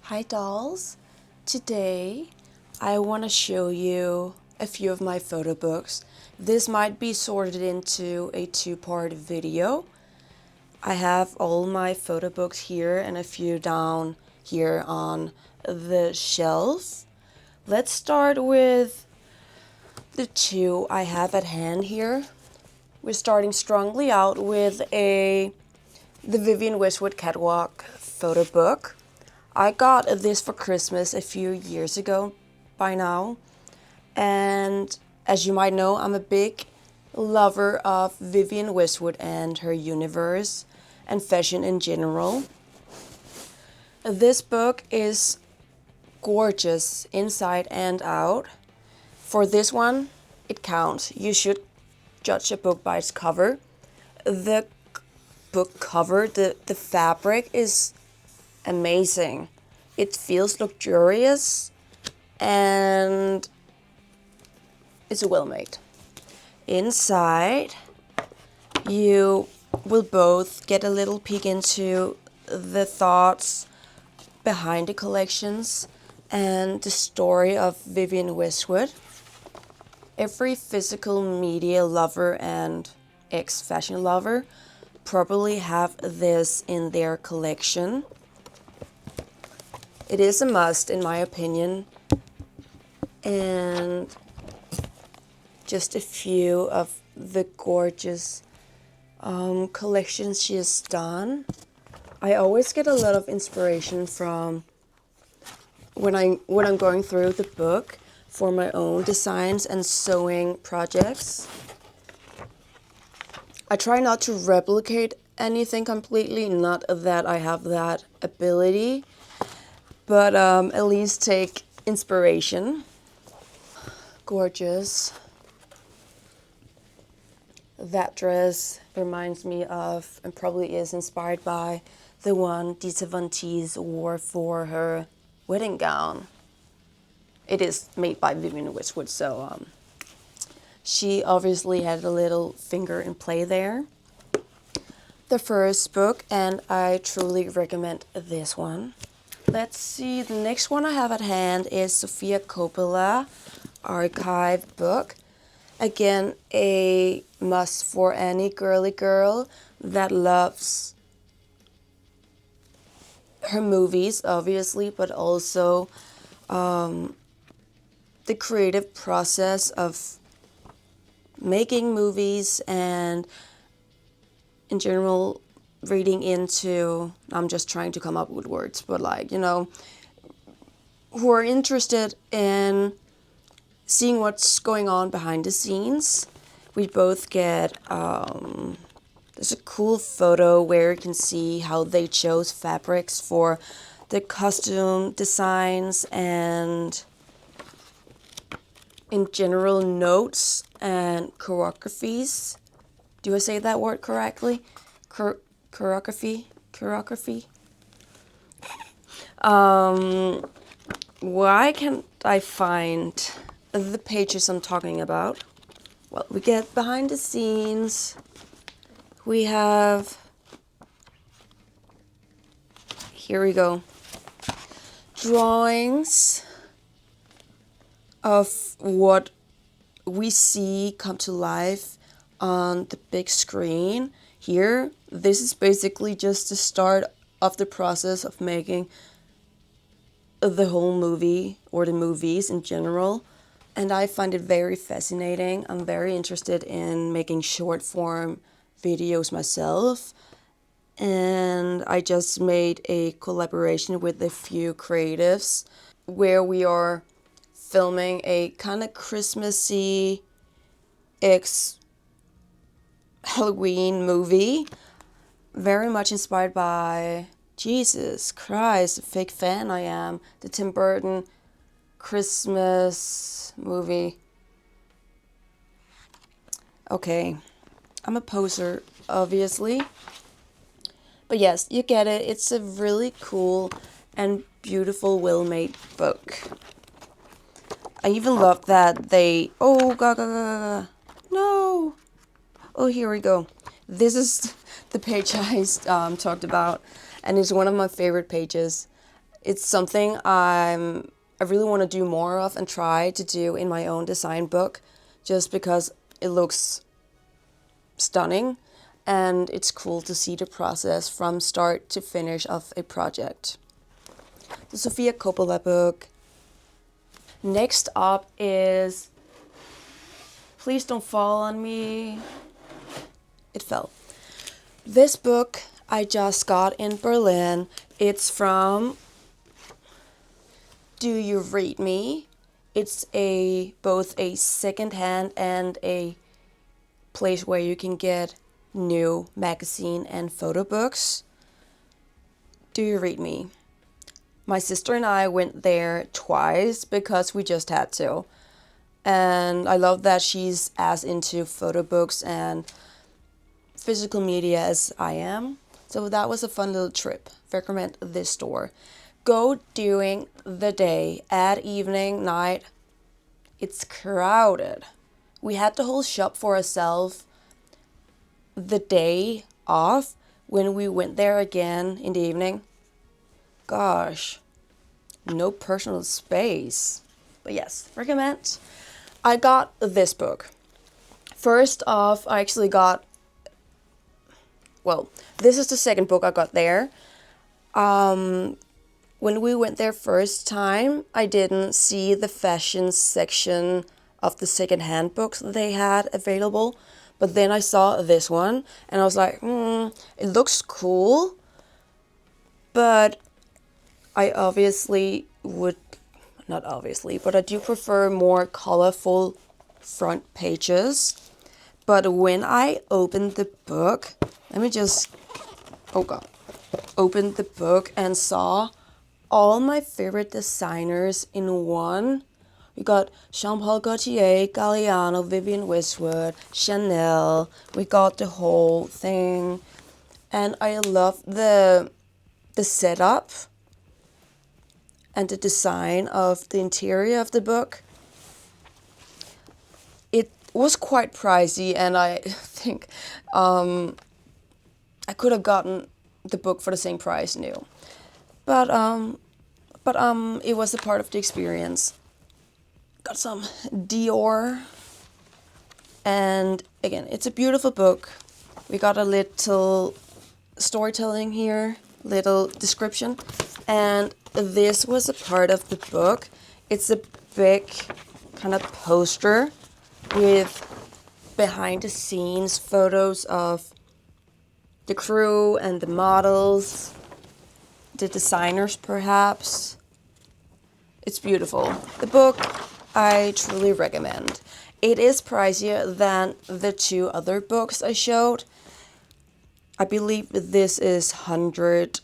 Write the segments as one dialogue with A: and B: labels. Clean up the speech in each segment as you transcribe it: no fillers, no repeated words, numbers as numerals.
A: Hi dolls! Today I want to show you a few of my photo books. This might be sorted into a two-part video. I have all my photo books here and a few down here on the shelf. Let's start with the two I have at hand here. We're starting strongly out with the Vivienne Westwood Catwalk photo book. I got this for Christmas a few years ago by now, and as you might know, I'm a big lover of Vivienne Westwood and her universe and fashion in general. This book is gorgeous inside and out. For this one, it counts. You should judge a book by its cover. The book cover, the fabric is amazing. It feels luxurious and it's well made. Inside, you will both get a little peek into the thoughts behind the collections and the story of Vivienne Westwood. Every physical media lover and ex-fashion lover probably have this in their collection. It is a must in my opinion, and just a few of the gorgeous collections she has done. I always get a lot of inspiration from when I'm going through the book for my own designs and sewing projects. I try not to replicate anything completely, not that I have that ability, but at least take inspiration. Gorgeous. That dress reminds me of, and probably is inspired by, the one Dita Von Teese wore for her wedding gown. It is made by Vivienne Westwood, so she obviously had a little finger in play there. The first book, and I truly recommend this one. Let's see, the next one I have at hand is Sofia Coppola archive book. Again, a must for any girly girl that loves her movies, obviously, but also the creative process of making movies and in general reading into, I'm just trying to come up with words, but who are interested in seeing what's going on behind the scenes. We both get, there's a cool photo where you can see how they chose fabrics for the costume designs and in general notes and choreographies. Do I say that word correctly? Choreography? Why can't I find the pages I'm talking about? Well, we get behind the scenes. We have, here we go, drawings of what we see come to life on the big screen. Here, this is basically just the start of the process of making the whole movie or the movies in general. And I find it very fascinating. I'm very interested in making short form videos myself. And I just made a collaboration with a few creatives where we are filming a kind of Christmassy Halloween movie. Very much inspired by, Jesus Christ, a fake fan I am, the Tim Burton Christmas movie. Okay, I'm a poser, obviously. But yes, you get it. It's a really cool and beautiful, well-made book. I even love that they... Oh, no! Oh, here we go. This is the page I talked about, and it's one of my favorite pages. It's something I really want to do more of and try to do in my own design book, just because it looks stunning and it's cool to see the process from start to finish of a project. The Sofia Coppola book. Next up is Please Don't Fall on Me. It fell. This book I just got in Berlin. It's from Do You Read Me? It's both a second-hand and a place where you can get new magazine and photo books. Do You Read Me? My sister and I went there twice because we just had to. And I love that she's as into photo books and physical media as I am. So that was a fun little trip. Recommend this store. Go during the day, at evening, night. It's crowded. We had the whole shop for ourselves the day off when we went there again in the evening. Gosh, no personal space. But yes, recommend. I got this book. First off, I actually got, well, this is the second book I got there. When we went there first time, I didn't see the fashion section of the second-hand books that they had available. But then I saw this one, and I was like, it looks cool. But I obviously would, not obviously, but I do prefer more colorful front pages. But when I opened the book, opened the book and saw all my favorite designers in one. We got Jean Paul Gaultier, Galliano, Vivienne Westwood, Chanel. We got the whole thing. And I love the setup and the design of the interior of the book. It was quite pricey, and I think I could have gotten the book for the same price new. But it was a part of the experience. Got some Dior. And again, it's a beautiful book. We got a little storytelling here, little description. And this was a part of the book. It's a big kind of poster with behind the scenes photos of the crew and the models, the designers perhaps. It's beautiful. The book I truly recommend. It is pricier than the two other books I showed. I believe this is 100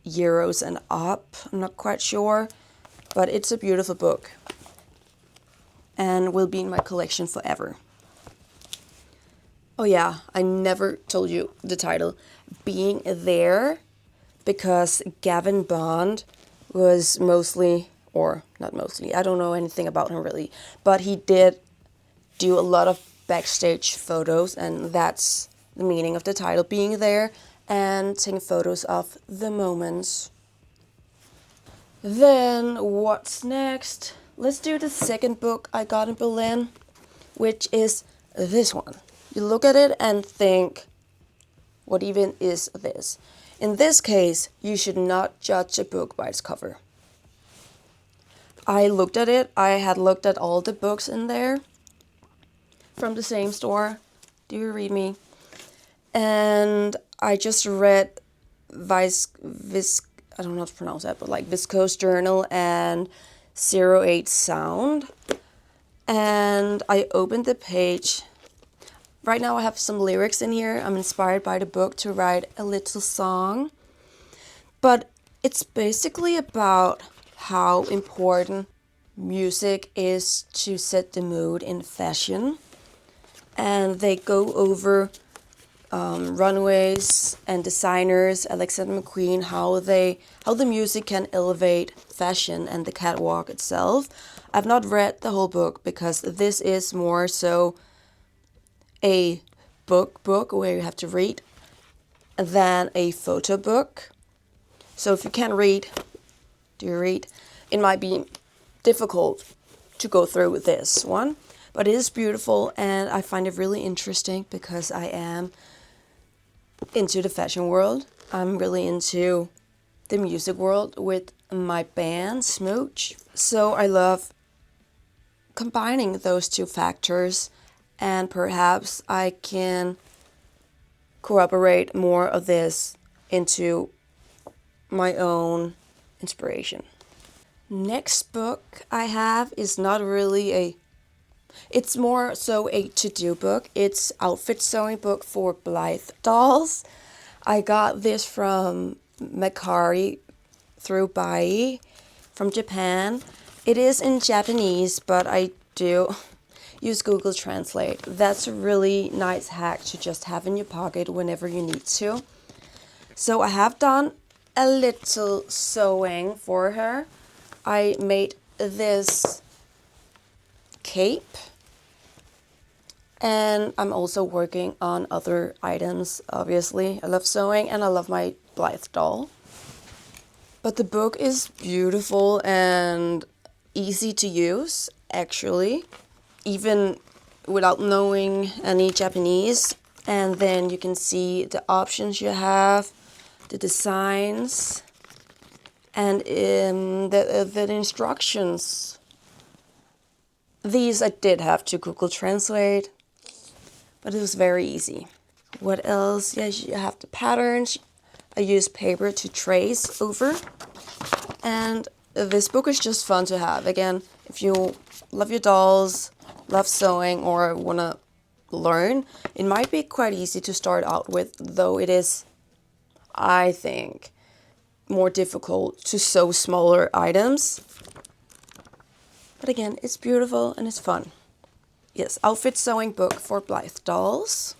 A: euros and up. I'm not quite sure, but it's a beautiful book and will be in my collection forever. Oh yeah, I never told you the title. Being There, because Gavin Bond was mostly, or not mostly, I don't know anything about him really, but he did do a lot of backstage photos, and that's the meaning of the title, Being There, and taking photos of the moments. Then what's next? Let's do the second book I got in Berlin, which is this one. You look at it and think, what even is this? In this case, you should not judge a book by its cover. I looked at it. I had looked at all the books in there from the same store. Do You Read Me? And I just read I don't know how to pronounce that, but like Viscose Journal and 08 Sound. And I opened the page. Right now I have some lyrics in here. I'm inspired by the book to write a little song. But it's basically about how important music is to set the mood in fashion. And they go over runways and designers, Alexander McQueen, how the music can elevate fashion and the catwalk itself. I've not read the whole book because this is more so a book where you have to read than a photo book. So if you can't read, Do you read? It might be difficult to go through with this one, but it is beautiful and I find it really interesting because I am into the fashion world. I'm really into the music world with my band, Smooch. So I love combining those two factors, and perhaps I can corroborate more of this into my own inspiration. Next book I have is not really it's more so a to-do book. It's outfit sewing book for Blythe dolls. I got this from Mercari through Bai from Japan. It is in Japanese, but I do use Google Translate. That's a really nice hack to just have in your pocket whenever you need to. So I have done a little sewing for her. I made this cape, and I'm also working on other items, obviously. I love sewing and I love my Blythe doll. But the book is beautiful and easy to use, actually, even without knowing any Japanese. And then you can see the options you have, the designs, and the instructions. These I did have to Google Translate, but it was very easy. What else? Yes, you have the patterns. I use paper to trace over. And this book is just fun to have. Again, if you love your dolls, love sewing, or want to learn, it might be quite easy to start out with, though it is, I think, more difficult to sew smaller items. But again, it's beautiful and it's fun. Yes, outfit sewing book for Blythe dolls.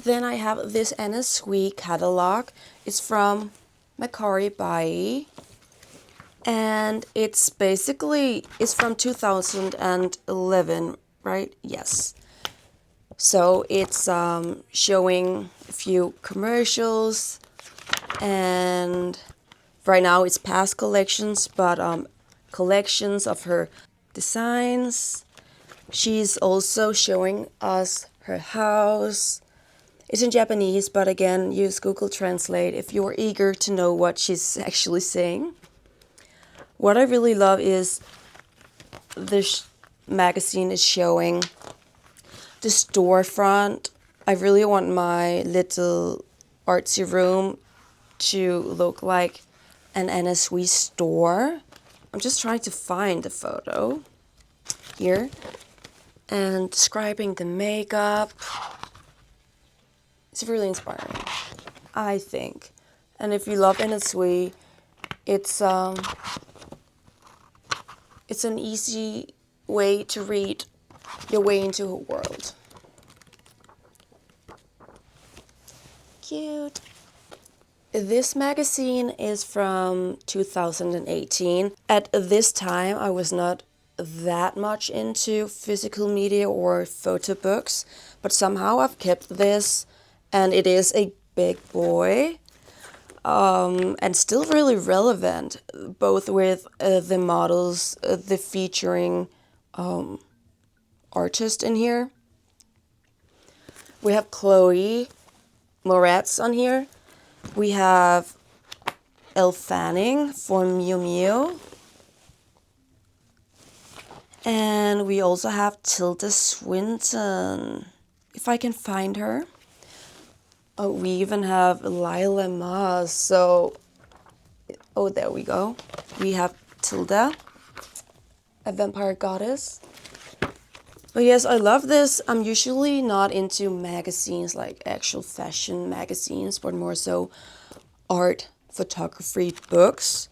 A: Then I have this Anna Sui catalog. It's from Mercari Bai. And it's from 2011, right? Yes. So it's showing a few commercials, and right now it's past collections, but collections of her designs. She's also showing us her house. It's in Japanese, but again, use Google Translate if you're eager to know what she's actually saying. What I really love is this magazine is showing the storefront. I really want my little artsy room to look like an Anna Sui store. I'm just trying to find the photo here and describing the makeup. It's really inspiring, I think. And if you love Anna Sui, it's an easy way to read your way into her world. Cute. This magazine is from 2018. At this time, I was not that much into physical media or photo books, but somehow I've kept this, and it is a big boy. And still really relevant, both with the models, the featuring artist in here. We have Chloe Moretz on here. We have Elle Fanning for Miu Miu. And we also have Tilda Swinton, if I can find her. Oh, we even have Lila Maz. So, oh, there we go. We have Tilda, a vampire goddess. But yes, I love this. I'm usually not into magazines, like actual fashion magazines, but more so art photography books.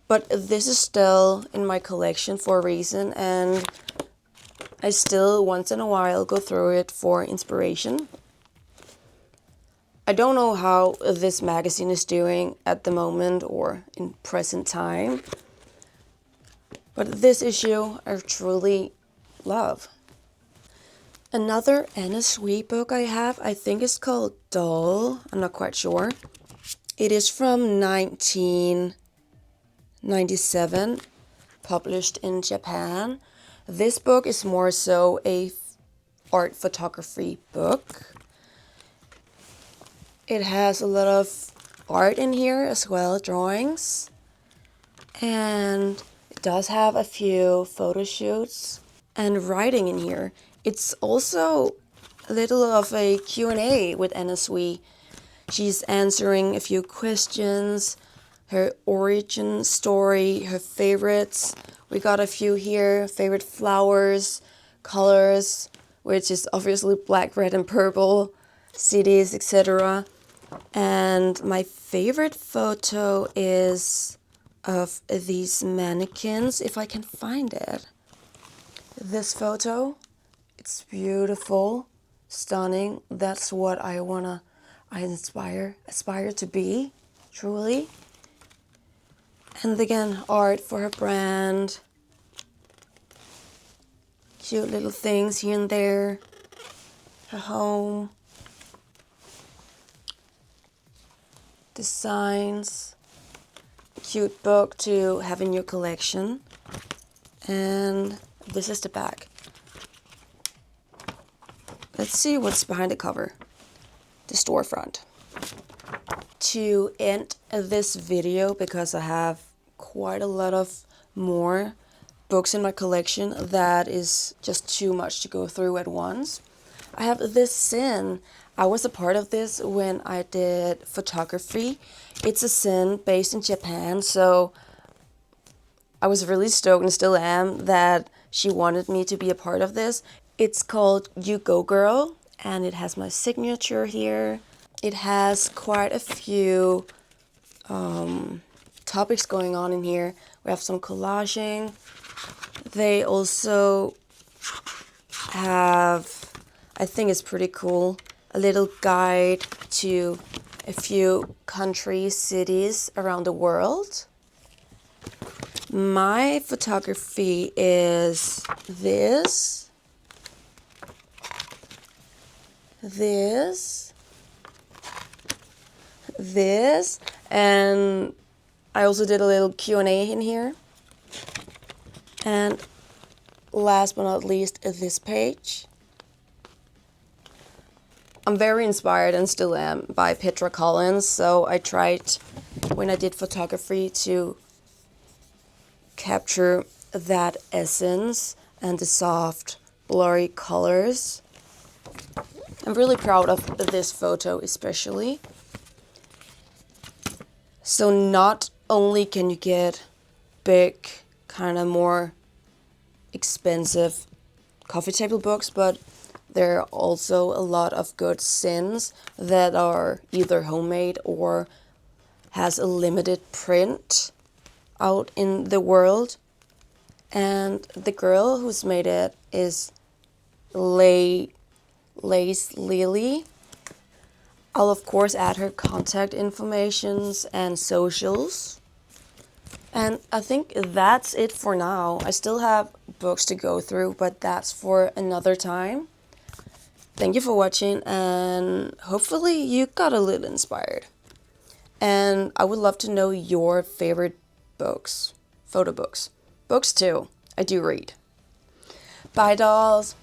A: But this is still in my collection for a reason, and I still once in a while go through it for inspiration. I don't know how this magazine is doing at the moment or in present time, but this issue I truly love. Another Anna Sui book I have, I think it's called Doll. I'm not quite sure. It is from 19 1997, published in Japan. This book is more so a art photography book. It has a lot of art in here as well, drawings. And it does have a few photo shoots and writing in here. It's also a little of a Q&A with Anna Sui. She's answering a few questions, her origin story, her favorites. We got a few here, favorite flowers, colors, which is obviously black, red, and purple, cities, etc. And my favorite photo is of these mannequins, if I can find it. This photo, it's beautiful, stunning. That's what I aspire to be, truly. And again, art for her brand. Cute little things here and there. Her home. Designs. Cute book to have in your collection. And this is the back. Let's see what's behind the cover. The storefront. To end this video, because I have quite a lot of more books in my collection that is just too much to go through at once, I have this Sin. I was a part of this when I did photography. It's a Sin based in Japan, so I was really stoked and still am that she wanted me to be a part of this. It's called You Go Girl, and it has my signature here. It has quite a few topics going on in here. We have some collaging. They also have, I think it's pretty cool, a little guide to a few countries, cities around the world. My photography is this, and I also did a little Q&A in here. And last but not least, this page. I'm very inspired and still am by Petra Collins, so I tried when I did photography to capture that essence and the soft, blurry colors. I'm really proud of this photo especially. So not only can you get big, kind of more expensive coffee table books, but there are also a lot of good Sins that are either homemade or has a limited print out in the world. And the girl who's made it is Lace Lily. I'll of course add her contact informations and socials. And I think that's it for now. I still have books to go through, but that's for another time. Thank you for watching, and hopefully you got a little inspired. And I would love to know your favorite books, photo books. Books too, I do read. Bye dolls!